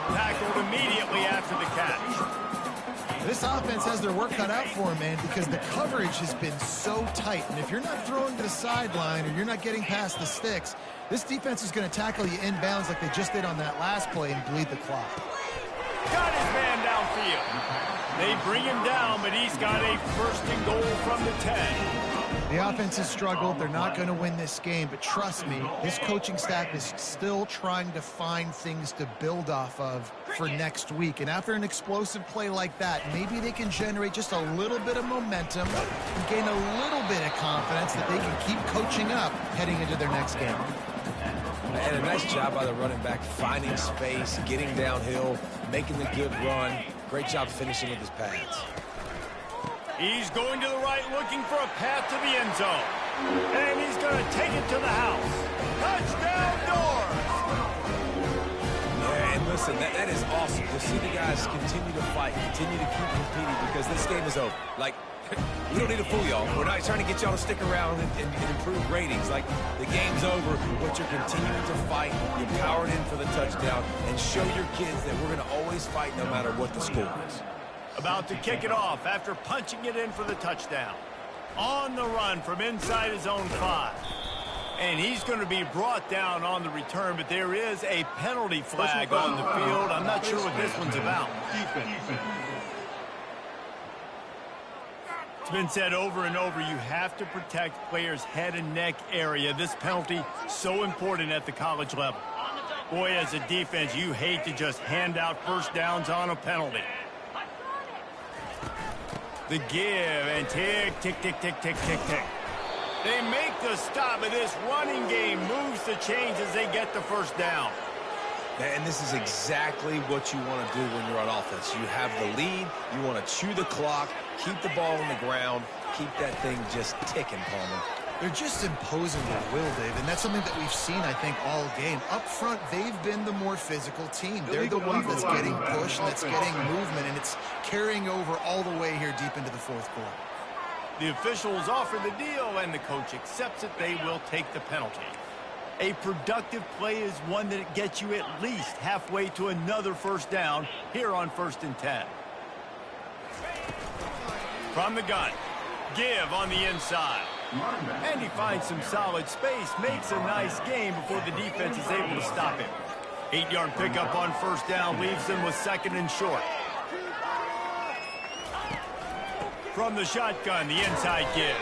Tackled immediately after the catch. This offense has their work cut out for them, man, because the coverage has been so tight. And if you're not throwing to the sideline or you're not getting past the sticks, this defense is going to tackle you inbounds like they just did on that last play and bleed the clock. Got his man field. They bring him down, but he's got a first and goal from the 10. The offense has struggled. They're not going to win this game, but trust me, his coaching staff is still trying to find things to build off of for next week. And after an explosive play like that, maybe they can generate just a little bit of momentum and gain a little bit of confidence that they can keep coaching up heading into their next game. And a nice job by the running back, finding space, getting downhill, making the good run. Great job finishing with his pads. He's going to the right, looking for a path to the end zone. And he's going to take it to the house. Touchdown, Doors! Yeah, and listen, that is awesome to see the guys continue to fight, continue to keep competing, because this game is over. Like, we don't need to fool y'all. We're not trying to get y'all to stick around and improve ratings. Like, the game's over, but you're continuing to fight. You powered in for the touchdown and show your kids that we're going to always fight no matter what the score is. About to kick it off after punching it in for the touchdown. On the run from inside his own 5. And he's going to be brought down on the return, but there is a penalty flag on the field. I'm not sure what this one's about. It's been said over and over, you have to protect players' head and neck area. This penalty, so important at the college level. Boy, as a defense, you hate to just hand out first downs on a penalty. The give, and tick, tick, tick, tick, tick, tick, tick. They make the stop, and this running game moves the chains as they get the first down. And this is exactly what you want to do when you're on offense. You have the lead, you want to chew the clock, keep the ball on the ground, keep that thing just ticking, Palmer. They're just imposing their will, Dave, and that's something that we've seen, I think, all game. Up front, they've been the more physical team. They're the ones that's getting pushed, and that's getting movement, and it's carrying over all the way here deep into the fourth quarter. The officials offer the deal, and the coach accepts it. They will take the penalty. A productive play is one that gets you at least halfway to another first down here on 1st and 10. From the gun, give on the inside. And he finds some solid space, makes a nice game before the defense is able to stop him. 8-yard pickup on first down leaves them with 2nd and short. From the shotgun, the inside give.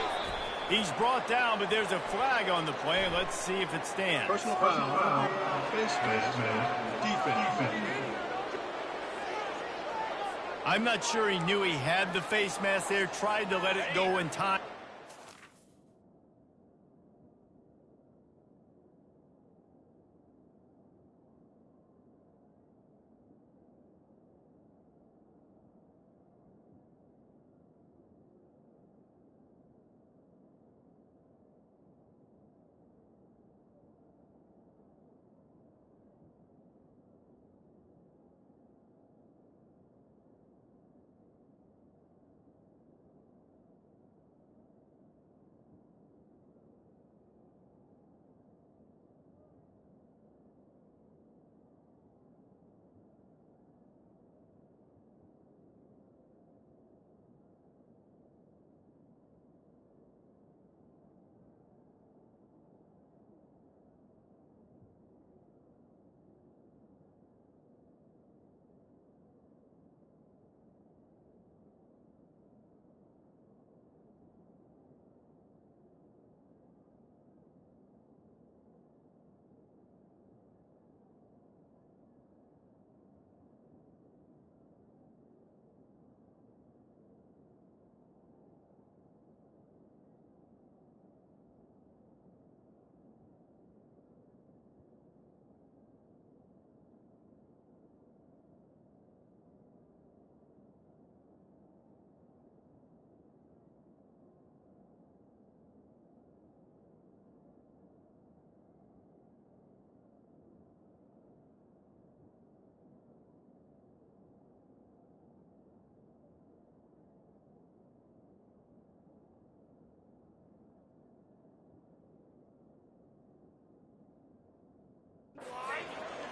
He's brought down, but there's a flag on the play. Let's see if it stands. Personal foul. Face mask. Defense. I'm not sure he knew he had the face mask there, tried to let it go in time.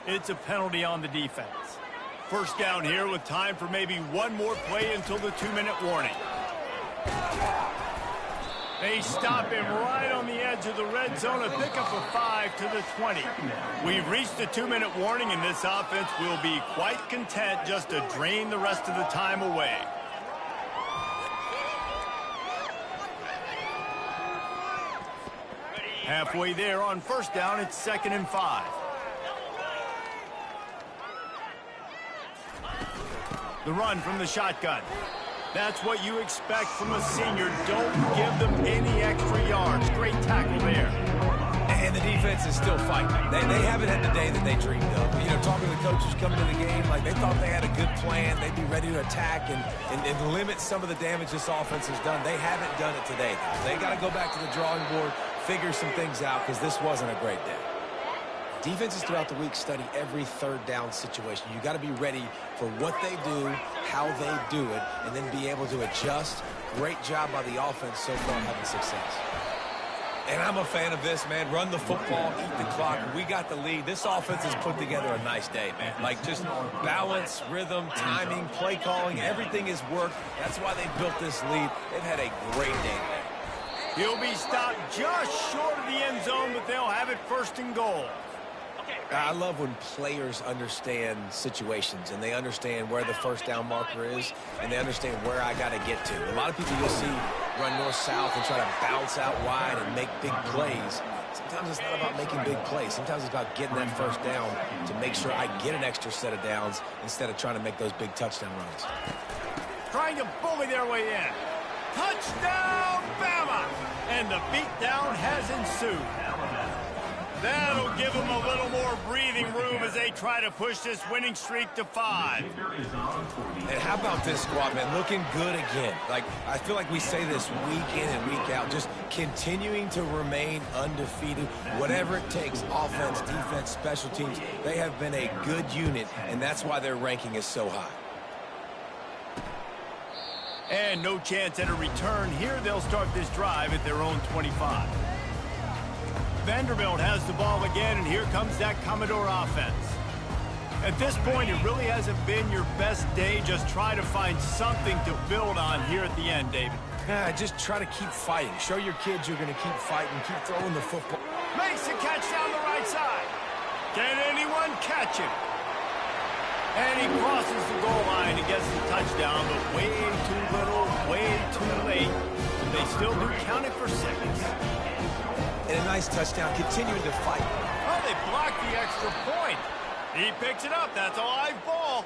It's a penalty on the defense. First down here with time for maybe one more play until the 2-minute warning. They stop him right on the edge of the red zone, a pickup of 5 to the 20. We've reached the 2-minute warning, and this offense will be quite content just to drain the rest of the time away. Halfway there on first down, it's 2nd and 5. The run from the shotgun. That's what you expect from a senior. Don't give them any extra yards. Great tackle there. And the defense is still fighting. They haven't had the day that they dreamed of. You know, talking to the coaches coming to the game, like they thought they had a good plan. They'd be ready to attack and limit some of the damage this offense has done. They haven't done it today. They got to go back to the drawing board, figure some things out, because this wasn't a great day. Defenses throughout the week study every third down situation. You got to be ready for what they do, how they do it, and then be able to adjust. Great job by the offense so far having success. And I'm a fan of this, man. Run the football, eat the clock. We got the lead. This offense has put together a nice day, man. Like just balance, rhythm, timing, play calling, everything has worked. That's why they built this lead. They've had a great day today. He'll be stopped just short of the end zone, but they'll have it 1st and goal. I love when players understand situations and they understand where the first down marker is and they understand where I got to get to. A lot of people you'll see run north-south and try to bounce out wide and make big plays. Sometimes it's not about making big plays. Sometimes it's about getting that first down to make sure I get an extra set of downs instead of trying to make those big touchdown runs. Trying to bully their way in. Touchdown, Bama! And the beatdown has ensued. That'll give them a little more breathing room as they try to push this winning streak to 5. And how about this squad, man? Looking good again. Like, I feel like we say this week in and week out, just continuing to remain undefeated. Whatever it takes, offense, defense, special teams, they have been a good unit, and that's why their ranking is so high. And no chance at a return here. They'll start this drive at their own 25. Vanderbilt has the ball again, and here comes that Commodore offense. At this point, it really hasn't been your best day. Just try to find something to build on here at the end, David. Yeah, just try to keep fighting. Show your kids you're going to keep fighting. Keep throwing the football. Makes a catch down the right side. Can anyone catch him? And he crosses the goal line and gets the touchdown, but way too little, way too late. They still do count it for 6. And a nice touchdown, continuing to fight. Oh, they blocked the extra point. He picks it up. That's a live ball.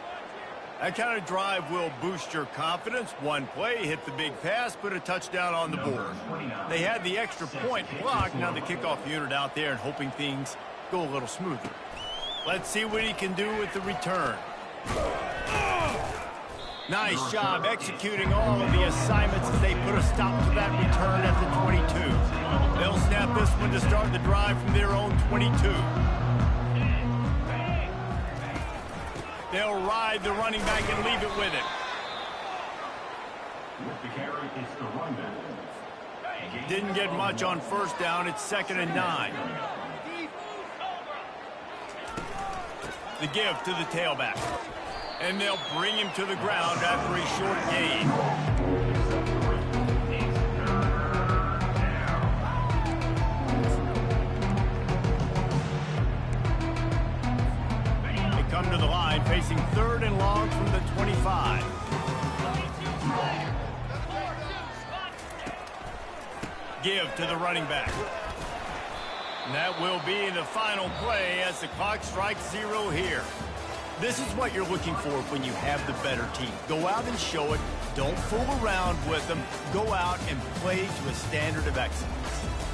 That kind of drive will boost your confidence. One play, hit the big pass, put a touchdown on the board. They had the extra point blocked. Now the kickoff unit out there and hoping things go a little smoother. Let's see what he can do with the return. Nice job executing all of the assignments as they put a stop to that return at the 22. They'll snap this one to start the drive from their own 22. They'll ride the running back and leave it with it. Didn't get much on first down. It's 2nd and 9. The give to the tailback. And they'll bring him to the ground after a short gain. They come to the line facing 3rd and long from the 25. Give to the running back. And that will be the final play as the clock strikes 0 here. This is what you're looking for when you have the better team. Go out and show it. Don't fool around with them. Go out and play to a standard of excellence.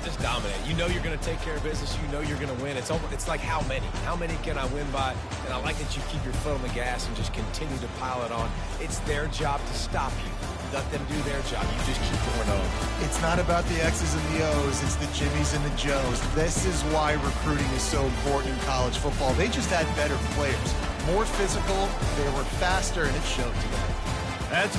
Just dominate. You know you're going to take care of business. You know you're going to win. It's like how many? How many can I win by? And I like that you keep your foot on the gas and just continue to pile it on. It's their job to stop you. Let them do their job. You just keep going on. It's not about the X's and the O's. It's the Jimmies and the Joes. This is why recruiting is so important in college football. They just had better players. More physical, they were faster, and it showed today. That's